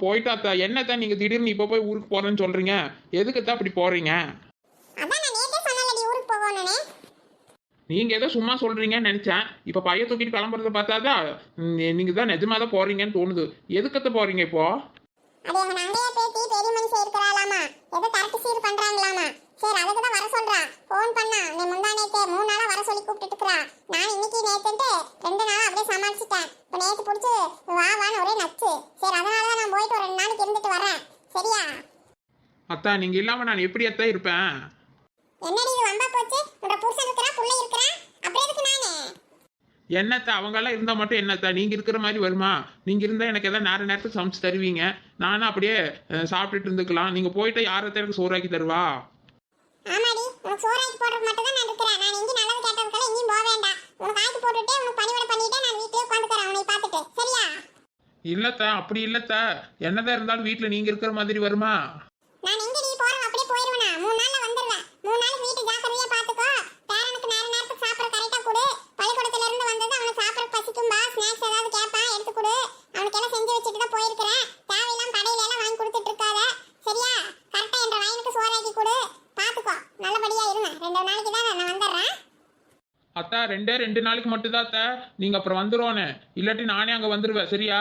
போயிட்டு அத்தா. என்னத்தான் நீங்க திடீர்னு இப்போ போய் ஊருக்கு போறேன்னு சொல்றீங்க? எதுக்குத்தான் அப்படி போறீங்க? அதான் நான் நேத்தே சொன்னலடி ஊருக்கு போகணும்னு. நீங்க ஏதோ சும்மா சொல்றீங்கன்னு நினைச்சேன். இப்ப பைய தூக்கிட்டு கிளம்புறத பார்த்தாதான் நீங்க தான் நிஜமா தான் போறீங்கன்னு தோணுது. எதுக்கத்த போறீங்க இப்போ? அது எங்க நங்கைய பேத்தி பெரிய மனுஷி இருக்கறாளாமா, ஏதோ கரெக்ட் சீர் பண்றாங்களாமா. சரி அதுக்கு தான் வர சொல்றா. ஃபோன் பண்ணா நீ முந்தானேத்தே 3 நாளா வர சொல்லி கூப்பிட்டுட்டு இருக்கறா. நான் இன்னைக்கு நேத்துட்டு 2 நாளா அப்படியே சமாளிச்சிட்டேன். இப்ப நேத்து புடிச்சு வா வான்னு ஒரே நச்சு. சரி அதனால தான் நான் போயிட்டு ஒரு 2 நாளைக்கு இருந்துட்டு வரேன். சரியா? அத்தா நீங்க இல்லாம நான் எப்படி அத்தா இருப்பேன்? என்னடி இது வம்பா போச்சு? உங்க புருஷன் இருக்கறா, புள்ள இருக்கறா, அப்புறம் எதுக்கு நானே? என்னத்தா அவங்கெல்லாம் இருந்தா மட்டும் என்னத்தா நீங்க இருக்கிற மாதிரி வருமா? நீங்க இருந்தா எனக்கு ஏதாவது நேரத்துக்கு சமைச்சு தருவீங்க. நானும் அப்படியே சாப்பிட்டுட்டு இருந்துக்கலாம். நீங்க போயிட்டு யாரத்தான் எனக்கு சோறாக்கி தருவா? ஆமாடி, உனக்கு சோறாக்கி போடுறது மட்டும் தான் நான் இருக்கிறேன். நான் இங்க நல்லது கேட்டதுக்காக எங்கேயும் போக வேண்டாம். உனக்கு ஆக்கி போட்டுட்டு உனக்கு பணிவிட பண்ணிட்டு நான் வீட்லயே உட்காந்துக்கிறேன் உன்னை பார்த்துட்டு. சரியா? இல்லத்தா அப்படி இல்லத்தா. என்னதான் இருந்தாலும் வீட்டுல நீங்க இருக்கிற மாதிரி வருமா? நான் எங்கடி போறேன் அப்படியே போயிடுவேனா? 3 நாள்ல வந்துடுவேன். 3 நாளைக்கு வீட்டு ஜாக்கிரதையா பாத்துக்கோ. பேரனுக்கு நேரத்துக்கு சாப்பிட கரெக்டா கொடு. பள்ளிக்கூடத்துல இருந்து வந்தது அவனுக்கு சாப்பிட பசிக்கும்பா, ஸ்நாக்ஸ் ஏதாவது கேட்பான், எடுத்து கொடு. அவனுக்கு எல்லாம் செஞ்சு வச்சுட்டு தான் போயிருக்கிறேன். தேவையில்லாம கடையில எல்லாம் வாங்கி கொடுத்துட்டு இருக்காத. சரியா? கரெக்டா என்ற வயனுக்கு சோறாக்கி கொடு. பாத்துக்கோ, நல்லபடியா இருங்க. 2 நாளைக்கு தான் நான் வந்துடுறேன். அத்தா 2 நாளைக்கு மட்டும் தான் அத்தா. நீங்க அப்புறம் வந்துருவோன்னு. இல்லாட்டி நானே அங்க வந்துருவேன். சரியா?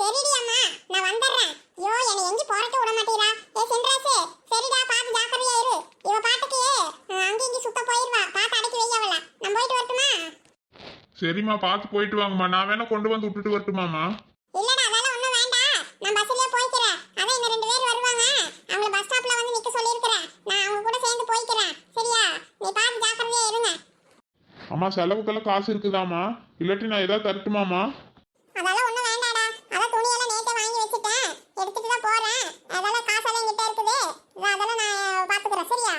சரிடி அம்மா, நான் வந்துடுறேன். ஐயோ என்னை எங்க போறக்க விட மாட்டீரா? சென்றாசே, சரிடா பாத்து ஜாக்கிரதையா இரு. இவ பாட்டுக்கு அங்க இங்க சுத்த போயிருவா. பாத்து அடக்கி வை அவள. நான் போயிட்டு வரட்டுமா? சரிம்மா பார்த்து போயிட்டு வாங்கம்மா. நான் வேணா கொண்டு வந்து விட்டுட்டு வரட்டுமாம்மா? இல்லடா அதெல்லாம் ஒண்ணும் வேண்டாம். நான் பஸ்லயே போய்க்கிறேன். அதான் இன்னும் 2 பேர் வருவாங்க. அவங்கள பஸ் ஸ்டாப்ல வந்து நிக்க சொல்லியிருக்கிறேன். நான் அவங்க கூட சேர்ந்து போய்க்கிறேன். சரியா? நீ பாத்து ஜாக்கிரதையா இருங்க. அம்மா செலவுக்கெல்லாம் காசு இருக்குதாம்மா? இல்லாட்டி நான் ஏதாவது தரட்டுமாம்மா? அதெல்லாம் ஒண்ணும் வேண்டாடா. அதான் துணியெல்லாம் நேத்தே வாங்கி வச்சுட்டேன். எடுத்துட்டு தான் போறேன். அதெல்லாம் காசெல்லாம் என்கிட்ட இருக்குது. அதெல்லாம் நான் பாத்துக்கிறேன். சரியா?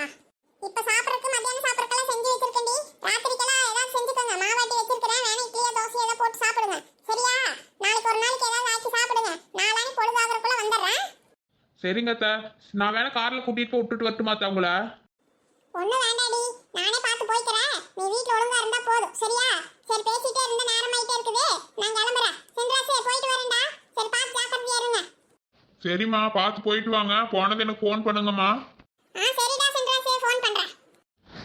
இப்ப சாப்பிடறதுக்கு மத்தியானம் சாப்பிடறதுக்கெல்லாம் செஞ்சு வச்சிருக்கேன்டி. ராத்திரிக்கெல்லாம் ஏதாவது செஞ்சுக்கோங்க. மாவாட்டி வச்சிருக்கிறேன். வேணா இட்லியோ தோசையோ ஏதாவது போட்டு சாப்பிடுங்க. சரியா? நாளைக்கு ஒரு நாளைக்கு ஏதாவது ஆக்கி சாப்பிடுங்க. நாளானி பொழுதாகிறதுக்குள்ள வந்துடுறேன். சரிங்க அத்தா. நான் வேணா கார்ல கூட்டிட்டு போய் விட்டுட்டு வரட்டுமா அத்தா உங்களை? ஒண்ணும் வேண்டாடி, நானே பார்த்து போய்க்கிறேன். நீ வீட்டுல ஒழுங்கா இருந்தா போதும். சரியா? சரி பேசிட்டே இருந்த நேரமாயிட்டே இருக்குது. நான் கிளம்புறேன். சென்றாசே போயிட்டு வரேன்டா. சரி பார்த்து ஜாக்கிரதையா இருங்க. சரிம்மா பார்த்து போயிட்டு வாங்க. போனது எனக்கு ஃபோன் பண்ணுங்கம்மா. சரிடா சென்றாசே, ஃபோன் பண்றேன்.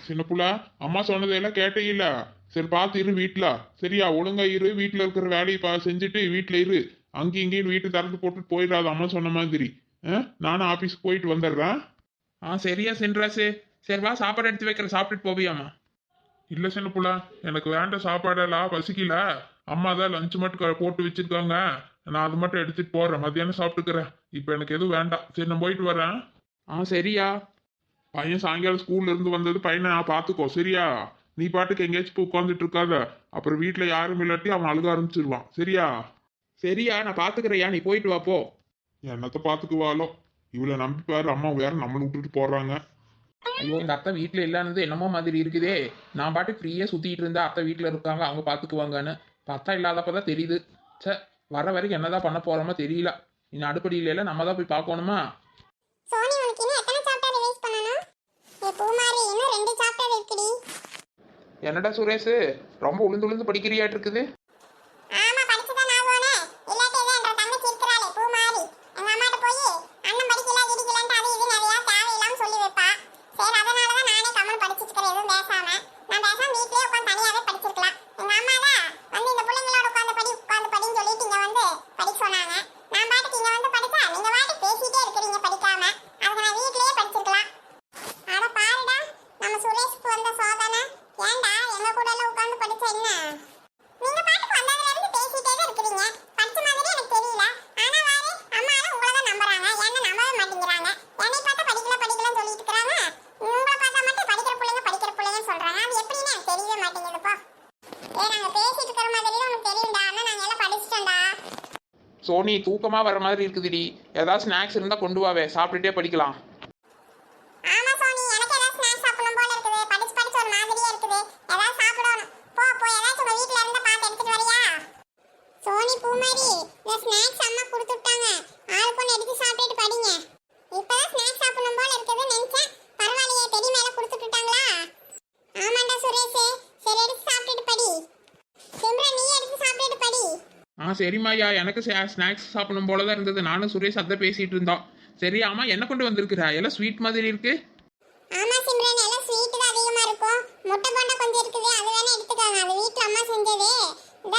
சின்ன புள்ள, அம்மா சொன்னதெல்லாம் கேட்டே இல்ல. சரி பார்த்து இரு வீட்டுல. சரியா? ஒழுங்கா இரு. வீட்டுல இருக்கிற வேலையை செஞ்சுட்டு வீட்டுல இரு. அங்கேயும் இங்கேயும் வீட்டு திறந்து போட்டுட்டு போயிடாது அம்மா சொன்ன மாதிரி. நானும் ஆபீஸ்க்கு போயிட்டு வந்துடுறேன். சரியா சென்றாசே. சரி வா சாப்பாடு எடுத்து வைக்கிற. சாப்பிட்டுட்டு போவியாம்மா? இல்ல சின்ன புள்ள, எனக்கு வேண்ட சாப்பாடெல்லாம் பசிக்கல. அம்மா தான் லஞ்ச் மட்டும் போட்டு வச்சிருக்காங்க. நான் அது மட்டும் எடுத்துட்டு போறேன். மத்தியானம் சாப்பிட்டுக்கிறேன். இப்போ எனக்கு எதுவும் வேண்டாம். சரி நான் போயிட்டு வரேன். சரியா? பையன் சாயங்காலம் ஸ்கூல்ல இருந்து வந்தது பையனை நான் பாத்துக்கோ. சரியா? நீ பாட்டுக்கு எங்கேயாச்சும் போய் உட்காந்துட்டு இருக்காத. அப்புறம் வீட்டுல யாரும் இல்லாட்டி அவன் அழுக ஆரம்பிச்சிருவான். சரியா? சரியா, நான் பாத்துக்கிறேயா. நீ போயிட்டு வா போ. என்னத்த பாத்துக்குவாளோ. இவளை நம்பி பாரு, அம்மா வேற நம்மளை விட்டுட்டு போறாங்க. ஐயோ இந்த அத்தை வீட்டில் இல்லாதது என்னமோ மாதிரி இருக்குதே. நான் பாட்டு ஃப்ரீயாக சுற்றிட்டு இருந்தா அத்தை வீட்டில் இருக்காங்க, அவங்க பார்த்துக்குவாங்கன்னு. அத்தா இல்லாதப்பதான் தெரியுது. சே, வர வரைக்கும் என்னதான் பண்ண போறோமோ தெரியல. இன்னும் அடுப்படியில நம்ம தான் போய் பார்க்கணுமா? சோனி உனக்கு இன்னும் எத்தனை சாப்டர் ரிவைஸ் பண்ணனும்? பூமாரி இன்னும் 2 சாப்டர் இருக்குடி. என்னடா சுரேஷ், ரொம்ப உளுந்து உளுந்து படிக்கிறியாட்டு இருக்குது. ஆமா படிச்சுதான் நான் போனேன். இல்லாட்டி இதான் என்ற தங்கச்சி இருக்கிறாளே பூமாரி, எங்க அம்மாட்ட போய் அண்ணன் படிக்கல கிடிக்கலன்ட்டு அது இது நிறைய தேவையில்லாம சொல்லி வைப்பா. சரி அதனாலதான் நானே கமல் படிச்சுட்டு இருக்கிறேன். எதுவும் பேசாம நான் பேசாம வீட்லயே உட்காந்து தனியாவே படிச்சிருக்கலாம். எங்க அம்மா தான் வந்து இந்த பிள்ளைங்களோட உட்காந்து படின்னு சொல்லிட்டு இங்க வந்து படிக்க சொன்னாங்க. நான் பாட்டுக்கு இங்க வந்து படிச்சா நீங்க பாட்டு பேசிட்டே இருக்கிறீங்க படிக்காம. அதுக்கு நான் வீட்லயே படிச்சிருக்கலாம். அட பாருடா, நம்ம சுரேஷ்க்கு வந்த சோதனை. ஏன்டா எங்க கூட எல்லாம் உட்காந்து படிச்சா என்ன? நீங்க பாட்டுக்கு வந்ததுல இருந்து பேசிட்டே தான் இருக்கிறீங்க. படிச்ச மாதிரி எனக்கு தெரியல. ஆனா வாரு அம்மாலாம் உங்களை தான் நம்புறாங்க. என்ன நம்பவே மாட்டேங்கிறாங்க. என்னை பார்த்தா படிக்கலன்னு சொல்லிட்டு இருக்காங்க. உங்களை பார்த்தா மட்டும் படிக்கிற பிள்ளைங்க சொல்றாங்க. அது எப்படின்னு எனக்கு தெரியவே மாட்டேங்குதுப்பா. நாங்க பேசிட்டு இருக்கிற மாதிரி உனக்கு தெரியும்டா. ஆனா நாங்க எல்லாம் படிச்சிட்டோம்டா. சோனி தூக்கமா வர மாதிரி இருக்குதுடி. ஏதாவது ஸ்நாக்ஸ் இருந்தா கொண்டு வாவே, சாப்பிட்டுட்டே படிக்கலாம். ஆமா சோனி, எனக்கு ஏதாவது ஸ்நாக்ஸ் சாப்பிடணும் போல இருக்குது. படிச்சு ஒரு மாதிரியா இருக்குது. ஏதாவது சாப்பிடணும். போ ஏதாச்சும் உங்க வீட்ல இருந்தா பார்த்து எடுத்துட்டு வரியா? சோனி பூமாரி, இந்த ஸ்நாக்ஸ் அம்மா கொடுத்து விட்டாங்க. ஆளுக்கு ஒன்று எடுத்து சாப்பிட்டுட்டு படிங்க. இப்பதான் ஸ்நாக்ஸ் சாப்பிடணும் போல இருக்குதுன்னு நினைச்சேன். பரவாயில்லையே, பெரிய மேல கொடுத்துட்டு விட்டாங்களா? ஆமாண்டா சுரேஷ். சரி எடுத்து சாப்பிட்டுட்டு படி. சிம்ரன் நீ எடுத்து சாப்பிட்டுட்டு படி. சரிம்மாய்யா, எனக்கு ஸ்நாக்ஸ் சாப்பிடணும் போல தான் இருந்தது. நானும் சுரேஷ் அத்தை பேசிட்டு இருந்தோம். சரி, ஆமா, என்ன கொண்டு வந்திருக்கிறா? எல்லாம் ஸ்வீட் மாதிரி இருக்கு. ஆமா சிம்ரன், எல்லாம் ஸ்வீட் தான் அதிகமா இருக்கும். முட்டை போண்டா கொஞ்சம் இருக்குது, அது வேணா எடுத்துக்கோங்க. அது வீட்ல அம்மா செஞ்சது. இந்த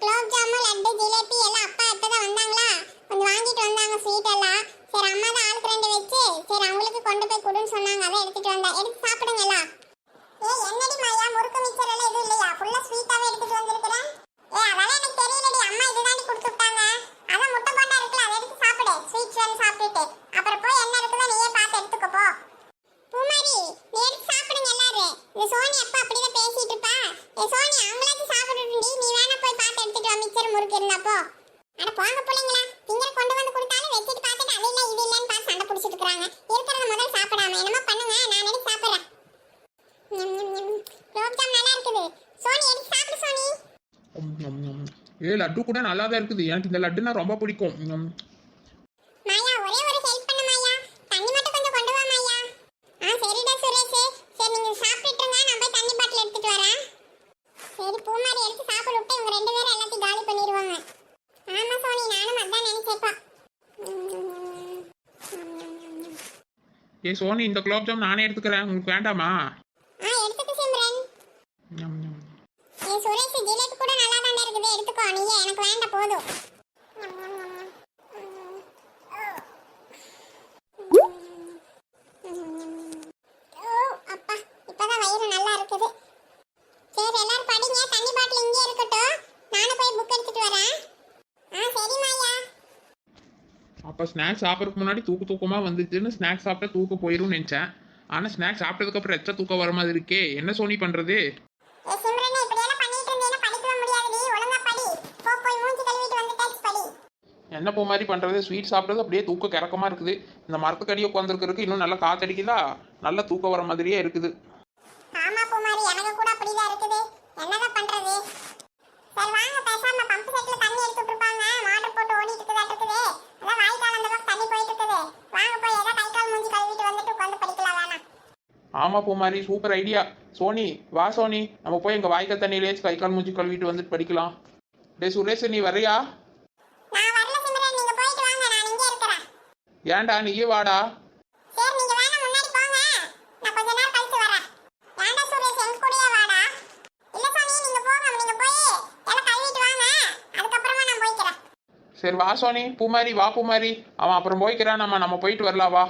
குலோப் ஜாமுன், லட்டு, ஜிலேபி எல்லாம் அப்பா அத்தை தான் வந்தாங்களா, கொஞ்சம் வாங்கிட்டு வந்தாங்க ஸ்வீட் எல்லாம். சரி, அம்மா தான் ஆளுக்கு 2 வச்சு, சரி அவங்களுக்கு கொண்டு போய் கொடுன்னு சொன்னாங்க, அதை எடுத்துட்டு வந்தா. எடுத்து சாப்பிடுங்க எல்லாம். ஏய் என்னடி மாயா, முறுக்கு மிச்சர் எல்லாம் எதுவும் இல்லையா? ஃபுல்லா ஸ்வீட்டாவே எடுத்துட்டு வந்திருக்கிறேன். அதெல்லாம் எனக்கு தெரியலடி, அம்மா இதுதாண்டி கொடுத்து விட்டாங்க. அதான் முட்டை போண்டா இருக்குல்ல, அதை எடுத்து சாப்பிடு. ஸ்வீட் வேணும் சாப்பிட்டுட்டு அப்புறம் போய் என்ன இருக்குதோ நீயே பார்த்து எடுத்துக்கோ போ. பூமாரி, நீ எடுத்து சாப்பிடுங்க எல்லாரும். இந்த சோனி அப்பா அப்படிதான் பேசிட்டு இருப்பா. சோனி அவங்களாச்சும் சாப்பிட்டுட்டு நீ வேணா போய் பார்த்து எடுத்துட்டு வா, மிச்சர் முறுக்கு இருந்தாப்போ. அட போங்க பிள்ளைங்களா, திங்கர் கொண்டு வந்து கொடுத்தாலும் வச்சுட்டு பார்த்துட்டு அது இல்லை இது இல்லைன்னு பார்த்து சண்டை பிடிச்சிட்டு இருக்காங்க. இருக்கிறத முதல்ல சாப்பிடாம என்னமா பண்ணுங்க, நான் எடுத்து சாப்பிட்றேன். குலோப்ஜாம் நல்லா இருக்குது. சோனி எடுத்து சாப்பிடு சோனி. லட்டு கூட நல்லா தான் இருக்குது. எனக்கு இந்த லட்டுனா ரொம்ப பிடிக்கும். மாயா, ஒரே ஒரு ஹெல்ப் பண்ணு மாயா, தண்ணி மட்டும் கொஞ்சம் கொண்டு வா மாயா. சரிடா சுரேஷ், சரி நீங்க சாப்பிட்டுருங்க, நான் போய் தண்ணி பாட்டில் எடுத்துட்டு வரேன். சரி, பூமாரி எடுத்து சாப்பிட்டு விட்டு இவங்க 2 பேரும் எல்லாத்தையும் காலி பண்ணிடுவாங்க. ஆமா சோனி, நானும் அதான் நினைச்சேப்பா. சோனி, இந்த குலோப் ஜாம் நானே எடுத்துக்கிறேன், உங்களுக்கு வேண்டாமா? எடுத்துக்க சிம்ரன். சுரேஷ், ஜிலேபி கூட நல்லா தான் இருக்குது, எடுத்துக்கோ. நீயே, எனக்கு வேண்டாம் போதும். அப்பா, இப்பதான் வயிறு நல்லா இருக்குது. சரி, எல்லாரும் படிங்க, தண்ணி பாட்டில் இங்கே இருக்கட்டும், நானும் போய் புக் எடுத்துட்டு வரேன். சரி மாயா. அப்போ ஸ்நாக்ஸ் சாப்பிட்றதுக்கு முன்னாடி தூக்கமாக வந்துச்சுன்னு ஸ்நாக்ஸ் சாப்பிட்டா தூக்கம் போயிடும்னு நினச்சேன். ஆனால் ஸ்நாக்ஸ் சாப்பிட்டதுக்கப்புறம் எச்சா தூக்கம் வர மாதிரி இருக்கே, என்ன சோனி பண்ணுறது? சிம்ரனே, இப்படி எல்லாம் பண்ணிட்டு இருந்தீனா படிக்கவே முடியாதுடி. ஒழுங்கா படி. போய் மூஞ்சி கழுவிட்டு வந்து டெக்ஸ்ட் படி. என்ன போ மாதிரி பண்ணுறது? ஸ்வீட் சாப்பிட்றது அப்படியே தூக்கம் கிறக்கமாக இருக்குது. இந்த மரத்துக்கடியை உட்காந்துருக்கிறதுக்கு இன்னும் நல்லா காத்தடிக்குதா, நல்லா தூக்கம் வர மாதிரியே இருக்குது. ஆமா பூமாரி, எனக்கு கூட அப்படிதான் இருக்குது. என்னதான் பண்றது? சரி வாங்க, பேசாம பம்ப் செட்ல தண்ணி எடுத்துட்டு இருப்பாங்க, மோட்டர் போட்டு ஓடிட்டு இருக்குது. அதான் வாய்க்கால் அந்த பக்கம் தண்ணி போயிட்டு இருக்குது. வாங்க போய் ஏதோ கை கால் மூஞ்சி கழுவிட்டு வந்துட்டு உட்காந்து படிக்கலாம் வேணாம். ஆமாம் பூமாரி, சூப்பர் ஐடியா. சோனி வா சோனி, நம்ம போய் எங்கள் வாய்க்கால் தண்ணியிலேயே கை கால் மூஞ்சி கழுவிட்டு வந்துட்டு படிக்கலாம். சுரேஷ், நீ வரையா? நான் வரல சிம்ரன், நீங்க போயிட்டு வாங்க, நான் இங்கே இருக்கிறேன். ஏன்டா, நீயே வாடா. சரி, நீங்க வேணா முன்னாடி போங்க, நான் கொஞ்ச நேரம் கழிச்சு வரேன். ஏன்டா சுரேஷ், எங்க கூடயே வாடா. இல்ல சோனி, நீங்க போங்க, நீங்க போய் எல்லாம் கழுவிட்டு வாங்க, அதுக்கப்புறமா நான் போய்க்கிறேன். சரி வா சோனி. பூமாரி வா பூமாரி, அவன் அப்புறம் போய்க்கிறான், நம்ம போயிட்டு வரலாம் வா.